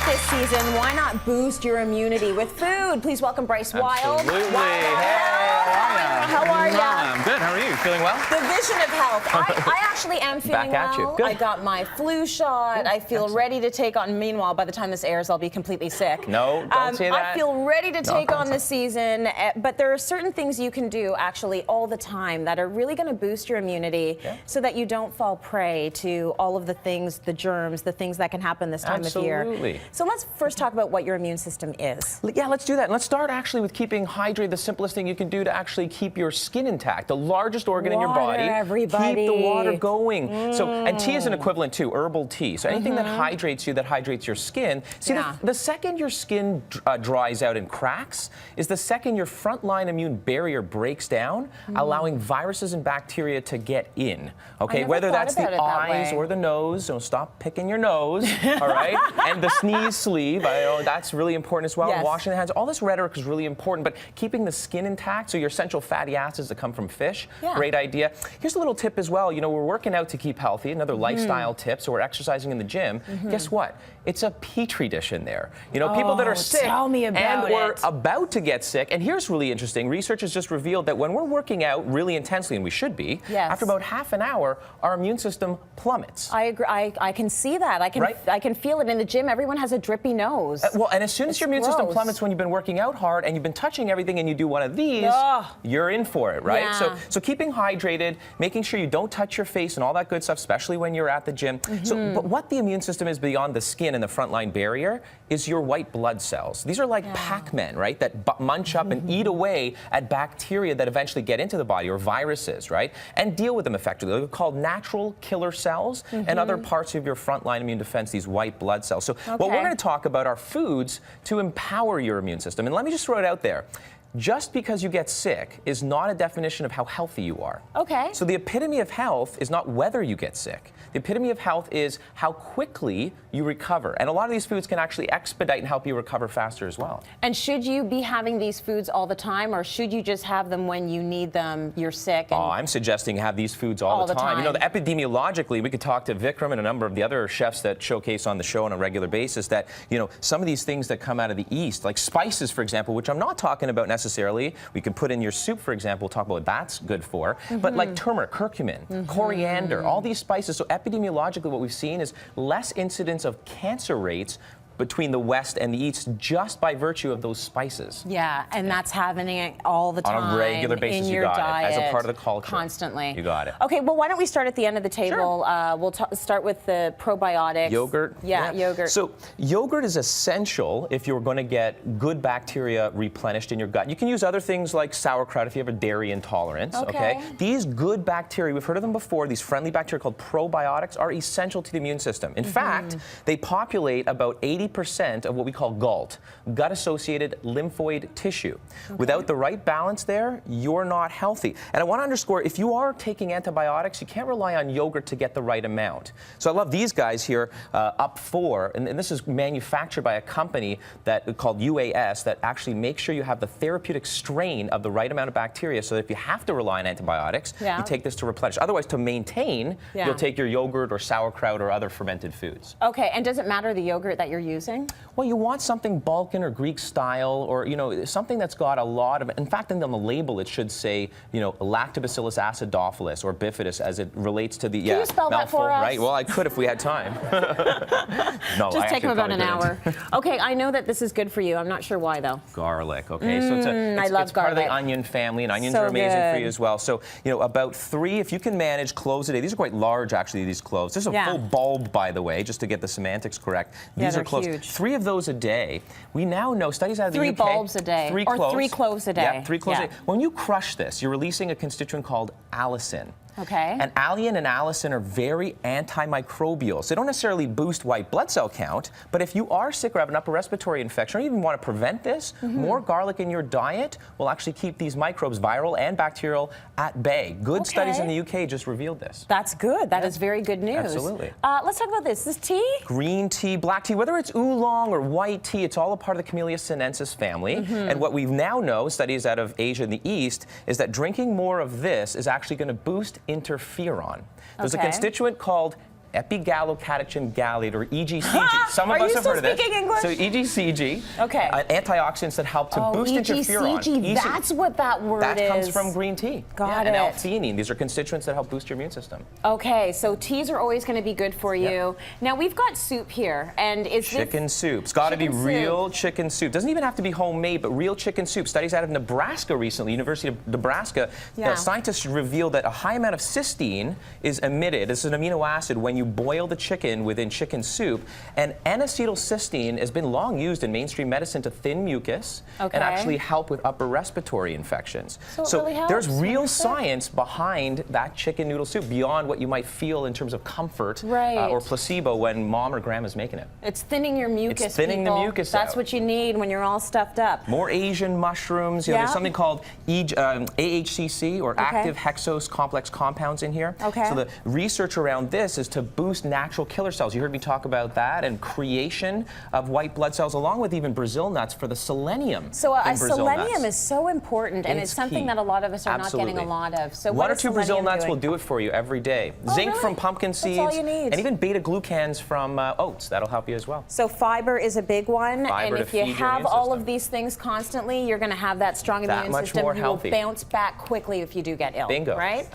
this season, why not boost your immunity with food? Please welcome Bryce Wylde. Absolutely. How are you? I'm good. How are you? Feeling well? The vision of health. I actually am feeling Back at you. well. Good. I got my flu shot. I feel ready to take on. Meanwhile, by the time this airs, I'll be completely sick. No, don't say that. I feel ready to take on the season, but there are certain things you can do actually all the time that are really going to boost your immunity so that you don't fall prey to all of the things, the germs, the things that can happen this time of year. Absolutely. So let's first talk about what your immune system is. Yeah, let's do that. And let's start actually with keeping hydrated. The simplest thing you can do to actually keep your skin intact, the largest organ in your body. Everybody. Keep the water going. And tea is an equivalent too, herbal tea. So anything that hydrates you, that hydrates your skin. See, the second your skin dries out and cracks is the second your frontline immune barrier breaks down, allowing viruses and bacteria to get in. Okay, whether that's the eyes or the nose. So stop picking your nose. All right, and the sneeze sleeve. I know that's really important as well. Yes. Washing the hands. All this rhetoric is really important, but keeping the skin intact. So your essential fatty acids that come from fish. Great idea. Here's a little tip as well. You know, we're working out to keep healthy. Another lifestyle tip. So we're exercising in the gym. Guess what? It's a petri dish in there. You know, people that are sick and or about to get sick. And here's really interesting. Research has just revealed that when we're working out really intensely, and we should be, after about half an hour, our immune system plummets. I agree. I can see that. I can feel it in the gym. Everyone has a drippy nose. Well, and as soon as your immune system plummets when you've been working out hard and you've been touching everything and you do one of these, you're in for it, right? So keeping hydrated, making sure you don't touch your face and all that good stuff, especially when you're at the gym. But what the immune system is beyond the skin and the frontline barrier is your white blood cells. These are like Pac-Men, right? That munch up and eat away at bacteria that eventually get into the body, or viruses, right? And deal with them effectively. They're called natural killer cells and other parts of your frontline immune defense, these white blood cells. So what we're going to talk about are foods to empower your immune system. And let me just throw it out there. Just because you get sick is not a definition of how healthy you are. Okay. So the epitome of health is not whether you get sick. The epitome of health is how quickly you recover. And a lot of these foods can actually expedite and help you recover faster as well. And should you be having these foods all the time, or should you just have them when you need them, you're sick? And I'm suggesting have these foods all the time. You know, epidemiologically, we could talk to Vikram and a number of the other chefs that showcase on the show on a regular basis that, you know, some of these things that come out of the East, like spices, for example, which I'm not talking about necessarily. We can put in your soup, for example. We'll talk about what that's good for. But like turmeric, curcumin, coriander, all these spices. So epidemiologically, what we've seen is less incidence of cancer rates between the West and the East just by virtue of those spices. Yeah, and that's happening it all the time. On a regular basis, in your diet, as a part of the culture. Constantly. You got it. Okay, well, why don't we start at the end of the table? Sure. We'll start with the probiotics. Yogurt. Yeah, yogurt. So yogurt is essential if you're going to get good bacteria replenished in your gut. You can use other things like sauerkraut if you have a dairy intolerance. Okay. These good bacteria, we've heard of them before, these friendly bacteria called probiotics, are essential to the immune system. In fact, they populate about 80% of what we call GALT, gut-associated lymphoid tissue. Without the right balance there, you're not healthy. And I want to underscore, if you are taking antibiotics, you can't rely on yogurt to get the right amount. So I love these guys here, Up4, and this is manufactured by a company called UAS that actually makes sure you have the therapeutic strain of the right amount of bacteria, so that if you have to rely on antibiotics, you take this to replenish. Otherwise, to maintain, you'll take your yogurt or sauerkraut or other fermented foods. Okay, and does it matter the yogurt that you're using? Well, you want something Balkan or Greek style, or, you know, something that's got a lot of, in fact, on the label it should say, you know, Lactobacillus acidophilus or bifidus as it relates to the, Can you spell that for us? Right? Well, I could if we had time. No, just take them about an hour. Okay, I know that this is good for you. I'm not sure why, though. Garlic, okay? So it's part of the onion family, and onions are amazing for you as well. So, you know, about 3, if you can manage cloves a day. These are quite large, actually, these cloves. This is a full bulb, by the way, just to get the semantics correct. These are cloves. Huge. 3 of those a day. We now know, studies out of the UK. 3 bulbs a day. 3 or cloves. 3 cloves a day. Yeah, 3 cloves a day. When you crush this, you're releasing a constituent called allicin. Okay. And alliin and allicin are very antimicrobial. So they don't necessarily boost white blood cell count, but if you are sick or have an upper respiratory infection, or even want to prevent this, more garlic in your diet will actually keep these microbes, viral and bacterial, at bay. Good studies in the UK just revealed this. That's good. That is very good news. Absolutely. Let's talk about this. This tea? Green tea, black tea, whether it's oolong or white tea, it's all a part of the Camellia sinensis family. And what we now know, studies out of Asia and the East, is that drinking more of this is actually going to boost interferon. There's a constituent called epigallocatechin gallate, or EGCG. Some of us have heard of this. English? So EGCG, okay. Antioxidants that help to boost interferon. EGCG, that's what that word is. That comes from green tea. Got it. And L-theanine. These are constituents that help boost your immune system. Okay, so teas are always going to be good for you. Now we've got soup here, and it's chicken soup. It's got to be real chicken soup. Doesn't even have to be homemade, but real chicken soup. Studies out of Nebraska recently, University of Nebraska, scientists revealed that a high amount of cysteine is emitted. This is an amino acid when you boil the chicken within chicken soup. And N-acetylcysteine has been long used in mainstream medicine to thin mucus and actually help with upper respiratory infections. So it really helps. There's real science behind that chicken noodle soup beyond what you might feel in terms of comfort or placebo when mom or grandma's making it. It's thinning your mucus. It's thinning the mucus That's out. what you need when you're all stuffed up. More Asian mushrooms. You know, there's something called AHCC, or active hexose complex compounds, in here. So the research around this is to boost natural killer cells. You heard me talk about that, and creation of white blood cells, along with even Brazil nuts for the selenium. So selenium is so important, and it's something that a lot of us are not getting a lot of. So one or two Brazil nuts will do it for you every day. Zinc from pumpkin seeds, that's all you need. And even beta-glucans from oats. That'll help you as well. So fiber is a big one, Fiber and if you have all of these things constantly, you're going to have that strong immune system. More you healthy. will bounce back quickly if you do get ill. Bingo. Right?